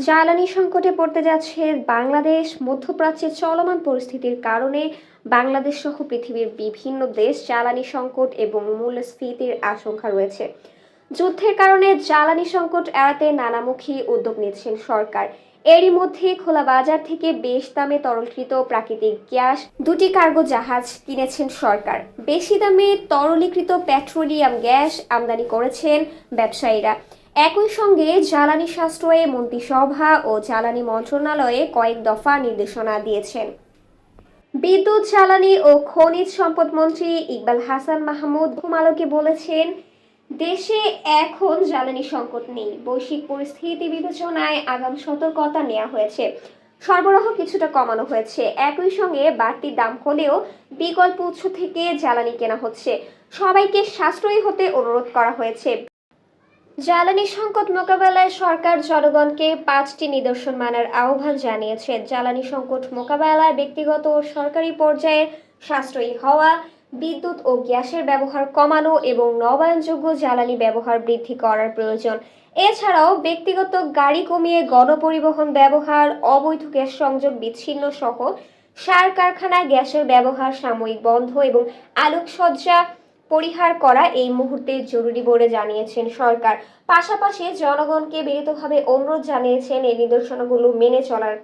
জ্বালানি সংকটে পড়তে যাচ্ছে বাংলাদেশ। মধ্যপ্রাচ্যের চলমান পরিস্থিতির কারণে বাংলাদেশ সহ পৃথিবীর বিভিন্ন দেশ জ্বালানি সংকট এবং মূল্যস্ফীতির আশঙ্কা রয়েছে। যুদ্ধের কারণে জ্বালানি সংকট এড়াতে নানামুখী উদ্যোগ নিচ্ছেন সরকার। এরই মধ্যে খোলা বাজার থেকে বেশ দামে তরলীকৃত প্রাকৃতিক গ্যাস দুটি কার্গো জাহাজ কিনেছেন সরকার। বেশি দামে তরলীকৃত পেট্রোলিয়াম গ্যাস আমদানি করেছেন ব্যবসায়ীরা। একই সঙ্গে জ্বালানি সাশ্রয়ে মন্ত্রিসভা ও জ্বালানি মন্ত্রণালয়ে কয়েক দফা নির্দেশনা দিয়েছেন। বিদ্যুৎ, জ্বালানি ও খনিজ সম্পদ মন্ত্রী ইকবাল হাসান মাহমুদ আলোকে বলেছেন, দেশে এখন জ্বালানি সংকট নেই। বৈশ্বিক পরিস্থিতি বিবেচনায় আগাম সতর্কতা নেওয়া হয়েছে। সরবরাহ কিছুটা কমানো হয়েছে। একই সঙ্গে বাড়তি দাম হলেও বিকল্প উৎস থেকে জ্বালানি কেনা হচ্ছে। সবাইকে সাশ্রয়ী হতে অনুরোধ করা হয়েছে। জ্বালানি সংকট মোকাবেলায় সরকার জনগণকে 5টি নিদর্শন মানার আহ্বান জানিয়েছে। জ্বালানি সংকট মোকাবেলায় ব্যক্তিগত ও সরকারি পর্যায়ে সাশ্রয়ী হওয়া, বিদ্যুৎ ও গ্যাসের ব্যবহার কমানো এবং নবায়নযোগ্য জ্বালানি ব্যবহার বৃদ্ধি করার প্রয়োজন। এছাড়াও ব্যক্তিগত গাড়ি কমিয়ে গণপরিবহন ব্যবহার, অবৈধ গ্যাস সংযোগ বিচ্ছিন্ন সহ সার কারখানায় গ্যাসের ব্যবহার সাময়িক বন্ধ এবং আলোকসজ্জা পরিহার করা এই মুহূর্তে জরুরি বলে জানিয়েছেন সরকার। পাশাপাশি জনগণকে বিনীতভাবে অনুরোধ জানিয়েছেন এই নির্দেশনাগুলো মেনে চলার।